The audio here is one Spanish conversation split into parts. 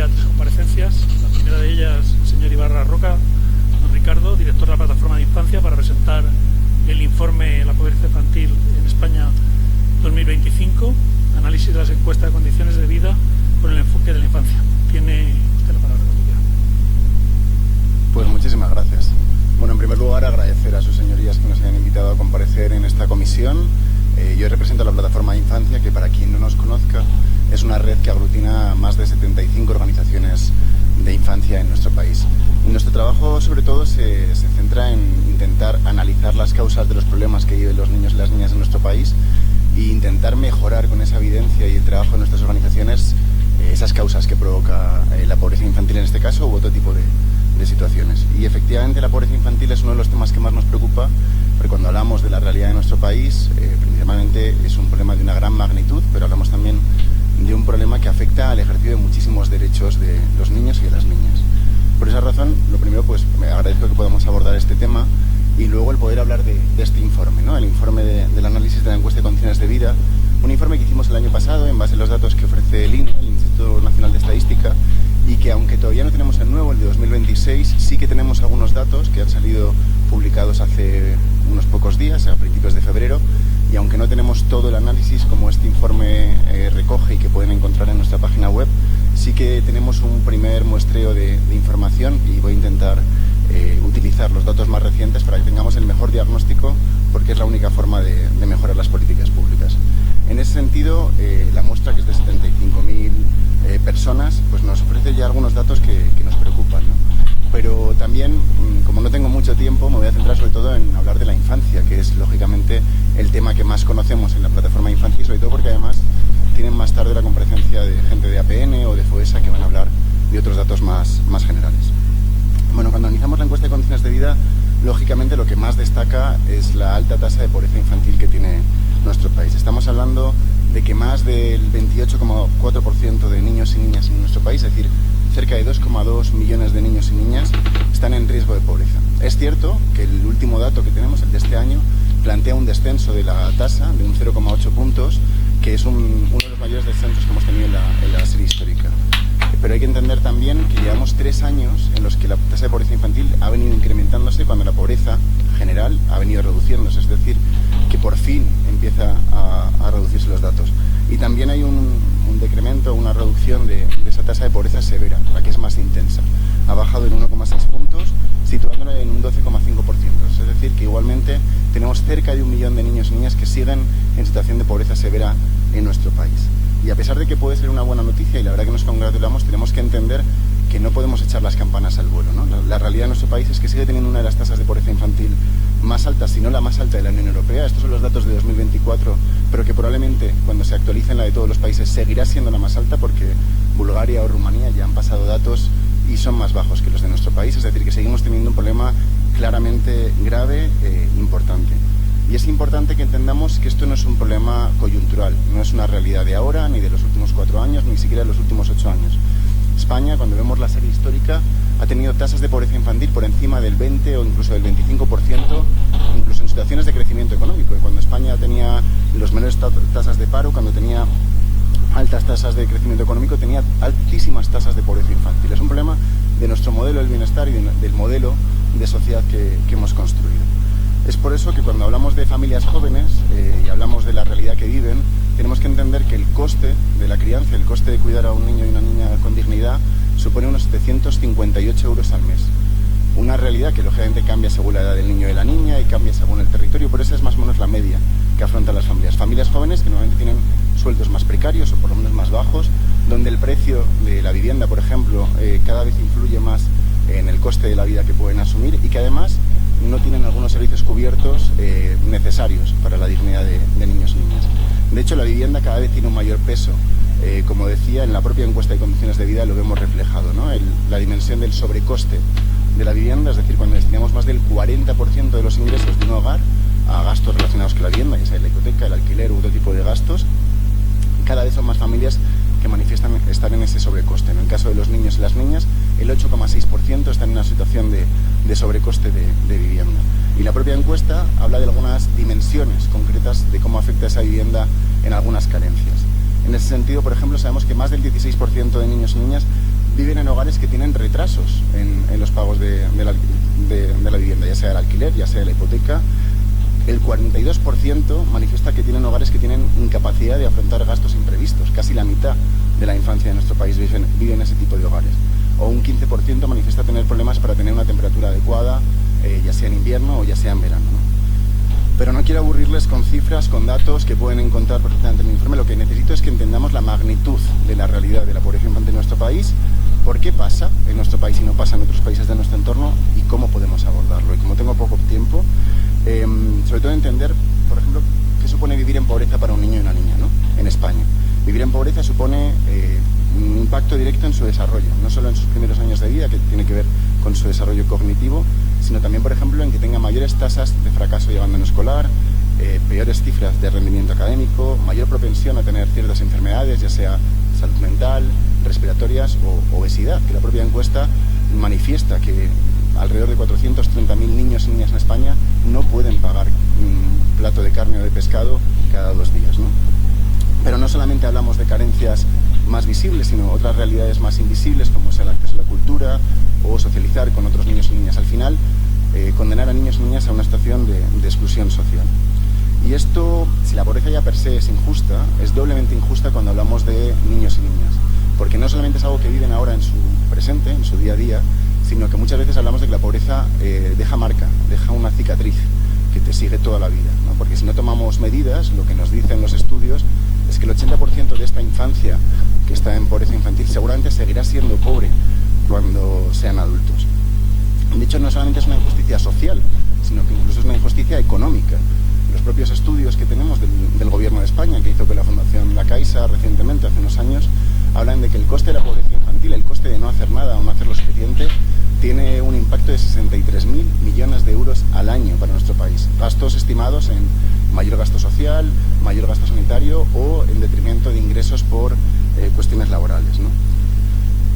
día 3 comparecencias. La primera de ellas, el señor Ibarra Roca, don Ricardo, director de la Plataforma de Infancia, para presentar el informe La pobreza infantil en España 2025, análisis de las encuestas de condiciones de vida con el enfoque de la infancia. Tiene usted la palabra, don Ricardo. Pues muchísimas gracias. Bueno, en primer lugar, agradecer a sus señorías que nos hayan invitado a comparecer en esta comisión. Yo represento la Plataforma de Infancia, que para quien no nos conozca, es una red que aglutina más de 75 organizaciones de infancia en nuestro país. Nuestro trabajo, sobre todo, se centra en intentar analizar las causas de los problemas que viven los niños y las niñas en nuestro país e intentar mejorar con esa evidencia y el trabajo de nuestras organizaciones esas causas que provoca la pobreza infantil en este caso u otro tipo de situaciones. Y efectivamente la pobreza infantil es uno de los temas que más nos preocupa, porque cuando hablamos de la realidad de nuestro país, principalmente es un problema de una gran magnitud, pero hablamos también de un problema que afecta al ejercicio de muchísimos derechos de los niños y de las niñas. Por esa razón, lo primero, pues me agradezco que podamos abordar este tema y luego el poder hablar de este informe, ¿no? El informe del análisis de la encuesta de condiciones de vida, un informe que hicimos el año pasado en base a los datos que ofrece el INE, el Instituto Nacional de Estadística, y que aunque todavía no tenemos el nuevo, el de 2026, sí que tenemos algunos datos que han salido publicados hace unos pocos días, a principios de febrero, y aunque no tenemos todo el análisis como este informe recoge y que pueden encontrar en nuestra página web, sí que tenemos un primer muestreo de información y voy a intentar utilizar los datos más recientes para que tengamos el mejor diagnóstico, porque es la única forma de mejorar las políticas públicas. En ese sentido, la muestra, que es de 75.000 personas, pues nos ofrece ya algunos datos que nos preocupan, ¿no? Pero también, como no tengo mucho tiempo, me voy a centrar sobre todo en hablar de la infancia, que es lógicamente el tema que más conocemos en la Plataforma de Infancia, y sobre todo porque además tienen más tarde la comparecencia de gente de APN o de FOESA que van a hablar de otros datos más generales. Bueno, cuando analizamos la encuesta de condiciones de vida, lógicamente lo que más destaca es la alta tasa de pobreza infantil que tiene nuestro país. Estamos hablando de que más del 28,4% de niños y niñas en nuestro país, es decir, cerca de 2,2 millones de niños y niñas, están en riesgo de pobreza. Es cierto que el último dato que tenemos, el de este año, plantea un descenso de la tasa de un 0,8 puntos, que es uno de los mayores descensos que hemos tenido en la serie histórica. Pero hay que entender también que llevamos 3 años en los que la tasa de pobreza infantil ha venido incrementándose cuando la pobreza general ha venido reduciéndose, es decir, que por fin empieza a reducirse los datos. Y también hay un decremento, una reducción de esa tasa de pobreza severa, la que es más intensa. Ha bajado en 1,6 puntos, situándola en un 12,5%. Es decir, que igualmente tenemos cerca de 1 millón de niños y niñas que siguen en situación de pobreza severa en nuestro país. Y a pesar de que puede ser una buena noticia, y la verdad que nos congratulamos, tenemos que entender que no podemos echar las campanas al vuelo, ¿no? La realidad de nuestro país es que sigue teniendo una de las tasas de pobreza infantil más altas, si no la más alta de la Unión Europea. Estos son los datos de 2024, pero que probablemente cuando se actualicen la de todos los países seguirá siendo la más alta, porque Bulgaria o Rumanía ya han pasado datos y son más bajos que los de nuestro país. Es decir, que seguimos teniendo un problema claramente grave e importante. Y es importante que entendamos que esto no es un problema coyuntural, no es una realidad de ahora, ni de los últimos 4 años, ni siquiera de los últimos 8 años. España, cuando vemos la serie histórica, ha tenido tasas de pobreza infantil por encima del 20 o incluso del 25%, incluso en situaciones de crecimiento económico. Cuando España tenía los menores tasas de paro, cuando tenía altas tasas de crecimiento económico, tenía altísimas tasas de pobreza infantil. Es un problema de nuestro modelo del bienestar y del modelo de sociedad que hemos construido. Es por eso que cuando hablamos de familias jóvenes y hablamos de la realidad que viven, tenemos que entender que el coste de la crianza, el coste de cuidar a un niño y una niña con dignidad, supone unos 758 euros al mes. Una realidad que lógicamente cambia según la edad del niño y de la niña y cambia según el territorio, por eso es más o menos la media que afrontan las familias. Familias jóvenes que normalmente tienen sueldos más precarios o por lo menos más bajos, donde el precio de la vivienda, por ejemplo, cada vez influye más en el coste de la vida que pueden asumir y que además no tienen algunos servicios cubiertos necesarios para la dignidad de niños y niñas. De hecho, la vivienda cada vez tiene un mayor peso. Como decía, en la propia encuesta de condiciones de vida lo vemos reflejado, ¿no? La dimensión del sobrecoste de la vivienda, es decir, cuando destinamos más del 40% de los ingresos de un hogar a gastos relacionados con la vivienda, ya sea la hipoteca, el alquiler u otro tipo de gastos, cada vez son más familias que manifiestan estar en ese sobrecoste. En el caso de los niños y las niñas, el 8,6% están en una situación de sobrecoste de vivienda. Y la propia encuesta habla de algunas dimensiones concretas de cómo afecta esa vivienda en algunas carencias. En ese sentido, por ejemplo, sabemos que más del 16% de niños y niñas viven en hogares que tienen retrasos en los pagos de la vivienda, ya sea el alquiler, ya sea la hipoteca. El 42% manifiesta que tienen hogares que tienen incapacidad de afrontar gastos imprevistos. Casi la mitad de la infancia de nuestro país vive en ese tipo de hogares. O un 15% manifiesta tener problemas para tener una temperatura adecuada, ya sea en invierno o ya sea en verano, ¿no? Pero no quiero aburrirles con cifras, con datos que pueden encontrar perfectamente en el informe. Lo que necesito es que entendamos la magnitud de la realidad de la pobreza infantil en nuestro país, por qué pasa en nuestro país y no pasa en otros países de nuestro entorno y cómo podemos abordarlo. Y como tengo poco tiempo, sobre todo entender, por ejemplo, qué supone vivir en pobreza para un niño y una niña, ¿no? En España. Vivir en pobreza supone un impacto directo en su desarrollo, no solo en sus primeros años de vida, que tiene que ver con su desarrollo cognitivo, sino también, por ejemplo, en que tenga mayores tasas de fracaso y abandono escolar, peores cifras de rendimiento académico, mayor propensión a tener ciertas enfermedades, ya sea salud mental, respiratorias o obesidad, que la propia encuesta manifiesta que alrededor de 430.000 niños y niñas en España no pueden pagar un plato de carne o de pescado cada 2 días, ¿no? Pero no solamente hablamos de carencias más visibles, sino otras realidades más invisibles, como es el acceso a la cultura o socializar con otros niños y niñas. Al final, condenar a niños y niñas a una situación de exclusión social. Y esto, si la pobreza ya per se es injusta, es doblemente injusta cuando hablamos de niños y niñas. Porque no solamente es algo que viven ahora en su presente, en su día a día, sino que muchas veces hablamos de que la pobreza deja marca, deja una cicatriz que te sigue toda la vida, ¿no? Porque si no tomamos medidas, lo que nos dicen los estudios es que el 80% de esta infancia que está en pobreza infantil seguramente seguirá siendo pobre cuando sean adultos. De hecho, no solamente es una injusticia social, sino que incluso es una injusticia económica. Los propios estudios que tenemos del Gobierno de España, que hizo que la Fundación La Caixa recientemente, hace unos años, hablan de que el coste de la pobreza infantil, el coste de no hacer nada o no hacer lo suficiente, tiene un impacto de 63.000 millones de euros al año para nuestro país. Gastos estimados en mayor gasto social, mayor gasto sanitario o en detrimento de ingresos por cuestiones laborales, ¿no?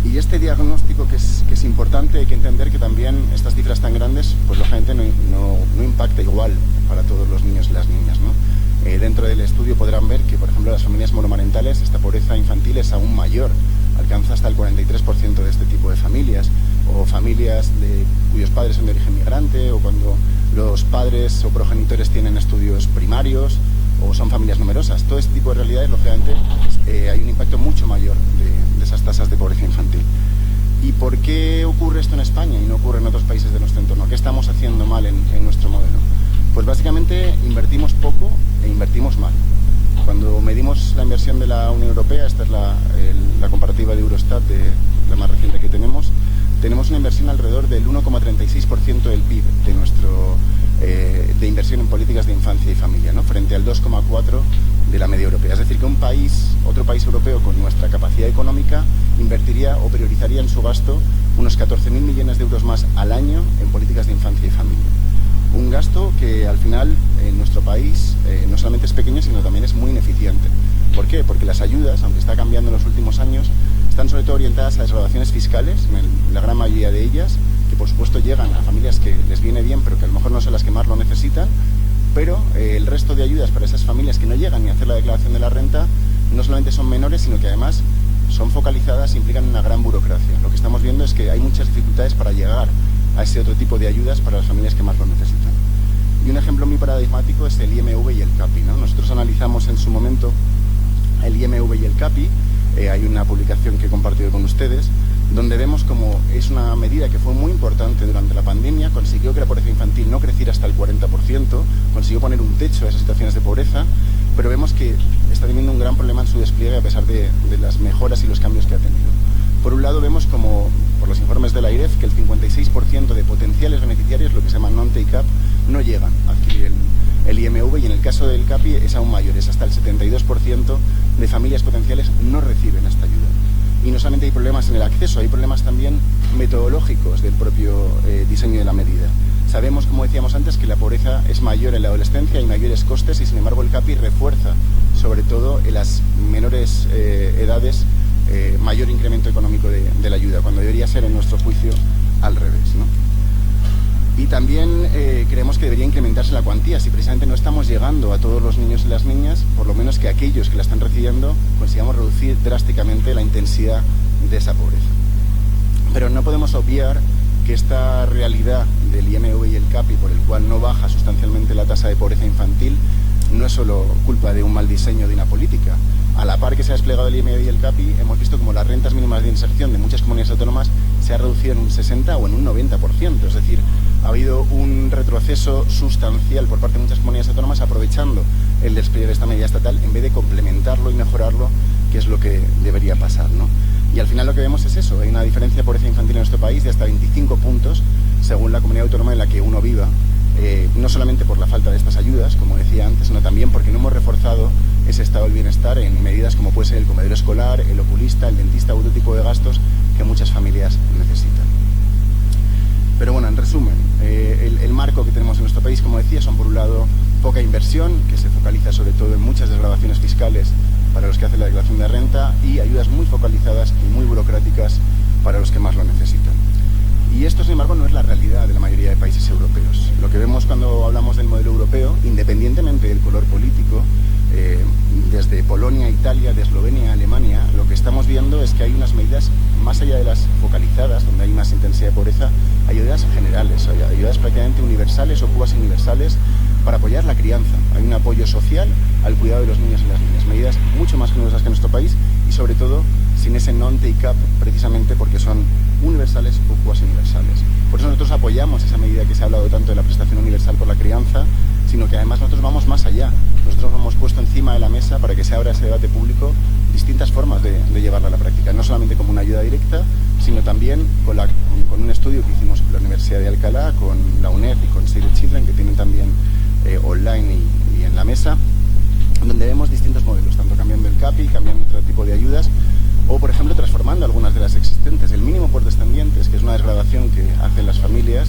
Y este diagnóstico que es importante, hay que entender que también estas cifras tan grandes, pues lógicamente no impacta igual para todos los niños y las niñas, ¿no? Dentro del estudio podrán ver que, por ejemplo, las familias monomarentales, esta pobreza infantil es aún mayor, alcanza hasta el 43% de este tipo de familias, o familias cuyos padres son de origen migrante, o cuando los padres o progenitores tienen estudios primarios, o son familias numerosas. Todo este tipo de realidades, lógicamente, hay un impacto mucho mayor de esas tasas de pobreza infantil. ¿Y por qué ocurre esto en España y no ocurre en otros países de nuestro entorno? ¿Qué estamos haciendo mal en nuestro modelo? Pues básicamente invertimos poco e invertimos mal. Cuando medimos la inversión de la Unión Europea, esta es la comparativa de Eurostat, la más reciente que tenemos una inversión alrededor del 1,36% del PIB de inversión en políticas de infancia y familia, ¿no? Frente al 2,4% de la media europea. Es decir, que otro país europeo con nuestra capacidad económica invertiría o priorizaría en su gasto unos 14.000 millones de euros más al año en políticas de infancia y familia. Un gasto que al final en nuestro país no solamente es pequeño, sino también es muy ineficiente. ¿Por qué? Porque las ayudas, aunque está cambiando en los últimos años, están sobre todo orientadas a desgravaciones fiscales, en la gran mayoría de ellas, que por supuesto llegan a familias que les viene bien, pero que a lo mejor no son las que más lo necesitan, pero el resto de ayudas para esas familias que no llegan ni a hacer la declaración de la renta, no solamente son menores, sino que además son focalizadas e implican una gran burocracia. Lo que estamos viendo es que hay muchas dificultades para llegar a ese otro tipo de ayudas para las familias que más lo necesitan. Y un ejemplo muy paradigmático es el IMV y el CAPI, ¿no? Nosotros analizamos en su momento el IMV y el CAPI, hay una publicación que he compartido con ustedes, donde vemos como es una medida que fue muy importante durante la pandemia, consiguió que la pobreza infantil no creciera hasta el 40%, consiguió poner un techo a esas situaciones de pobreza, pero vemos que está teniendo un gran problema en su despliegue a pesar de las mejoras y los cambios que ha tenido. Por un lado vemos como, por los informes de la AIREF, que el 56% de potenciales beneficiarios, lo que se llama non-take-up, no llegan a adquirir el IMV, y en el caso del CAPI es aún mayor, es hasta el 72% de familias potenciales no reciben esta ayuda. Y no solamente hay problemas en el acceso, hay problemas también metodológicos del propio diseño de la medida. Sabemos, como decíamos antes, que la pobreza es mayor en la adolescencia, hay mayores costes, y sin embargo el CAPI refuerza, sobre todo en las menores edades, mayor incremento económico de la ayuda, cuando debería ser, en nuestro juicio, al revés, ¿no? Y también creemos que debería incrementarse la cuantía. Si precisamente no estamos llegando a todos los niños y las niñas, por lo menos que aquellos que la están recibiendo consigamos reducir drásticamente la intensidad de esa pobreza. Pero no podemos obviar que esta realidad del IMV y el CAPI, por el cual no baja sustancialmente la tasa de pobreza infantil, no es solo culpa de un mal diseño de una política. A la par que se ha desplegado el IMV y el CAPI, hemos visto como las rentas mínimas de inserción de muchas comunidades autónomas se ha reducido en un 60 o en un 90%. Es decir, ha habido un retroceso sustancial por parte de muchas comunidades autónomas aprovechando el despliegue de esta medida estatal en vez de complementarlo y mejorarlo, que es lo que debería pasar, ¿no? Y al final lo que vemos es eso, hay una diferencia de pobreza infantil en nuestro país de hasta 25 puntos según la comunidad autónoma en la que uno viva, no solamente por la falta de estas ayudas, como decía antes, sino también porque no hemos reforzado ese estado del bienestar en medidas como puede ser el comedor escolar, el oculista, el dentista u otro tipo de gastos que muchas familias necesitan. Pero bueno, en resumen, el marco que tenemos en nuestro país, como decía, son por un lado poca inversión, que se focaliza sobre todo en muchas desgravaciones fiscales para los que hacen la declaración de renta y ayudas muy focalizadas y muy burocráticas para los que más lo necesitan. Y esto, sin embargo, no es la realidad de la mayoría de países europeos. Lo que vemos cuando hablamos del modelo europeo, independientemente del color político, desde Polonia, Italia, de Eslovenia, Alemania, lo que estamos viendo es que hay unas medidas más allá de las focalizadas, donde hay más intensidad de pobreza, hay ayudas generales, hay ayudas prácticamente universales o cuasi universales para apoyar la crianza. Hay un apoyo social al cuidado de los niños y las niñas, medidas mucho más generosas que en nuestro país y sobre todo sin ese non-take-up, precisamente porque son universales o cuasi universales. Por eso nosotros apoyamos esa medida que se ha hablado tanto de la prestación universal por la crianza, sino que además nosotros vamos más allá. Nosotros hemos puesto encima de la mesa para que se abra ese debate público distintas formas de llevarla a la práctica, no solamente como una ayuda directa, sino también con un estudio que hicimos con la Universidad de Alcalá, con la UNED y con Save the Children, que tienen también online y en la mesa, donde vemos distintos modelos, tanto cambiando el CAPI, cambiando otro tipo de ayudas, o por ejemplo transformando algunas de las existentes. El mínimo por descendientes, que es una desgravación que hacen las familias,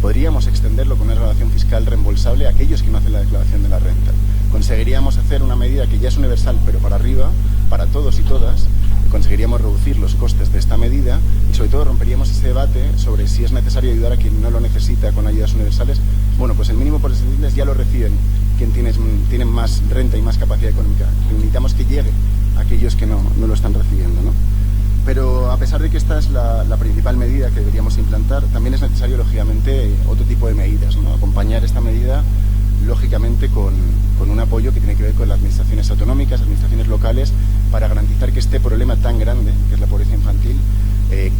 podríamos extenderlo con una desgravación fiscal reembolsable a aquellos que no hacen la declaración de la renta. Conseguiríamos hacer una medida que ya es universal, pero para arriba, para todos y todas. Conseguiríamos reducir los costes de esta medida y sobre todo romperíamos ese debate sobre si es necesario ayudar a quien no lo necesita con ayudas universales. Bueno, pues el mínimo por descendientes ya lo reciben quien tienen más renta y más capacidad económica. Necesitamos que llegue a aquellos que no lo están recibiendo, ¿no? Pero a pesar de que esta es la principal medida que deberíamos implantar, también es necesario, lógicamente, otro tipo de medidas, ¿no? Acompañar esta medida, lógicamente, con un apoyo que tiene que ver con las administraciones autonómicas, administraciones locales, para garantizar que este problema tan grande, que es la pobreza infantil,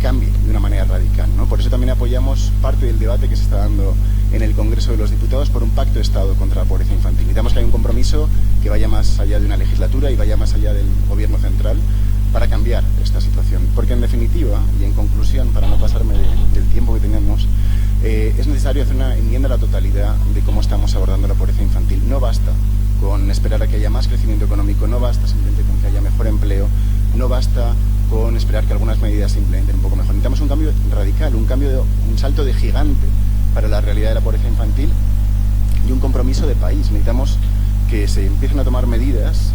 cambie de una manera radical, ¿no? Por eso también apoyamos parte del debate que se está dando en el Congreso de los Diputados por un pacto de Estado contra la pobreza infantil. Necesitamos que haya un compromiso que vaya más allá de una legislatura y vaya más allá del Gobierno central para cambiar esta situación. Porque en definitiva, y en conclusión, para no pasarme del tiempo que tenemos, es necesario hacer una enmienda a la totalidad de cómo estamos abordando la pobreza infantil. No basta con esperar a que haya más crecimiento económico, no basta simplemente con que haya mejor empleo, no basta con esperar que algunas medidas se implementen un poco mejor. Necesitamos un cambio radical, un salto de gigante para la realidad de la pobreza infantil y un compromiso de país. Necesitamos que se empiecen a tomar medidas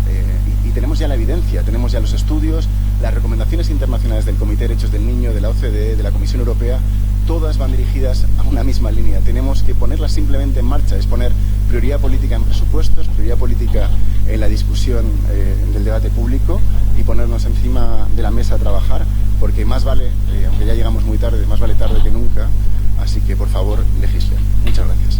y tenemos ya la evidencia, tenemos ya los estudios, las recomendaciones internacionales del Comité de Derechos del Niño, de la OCDE, de la Comisión Europea, todas van dirigidas a una misma línea. Tenemos que ponerlas simplemente en marcha, es poner prioridad política en presupuestos, prioridad política en la discusión del debate público y ponernos encima de la mesa a trabajar, porque más vale, aunque ya llegamos muy tarde, más vale tarde que nunca, así que por favor legislen. Muchas gracias.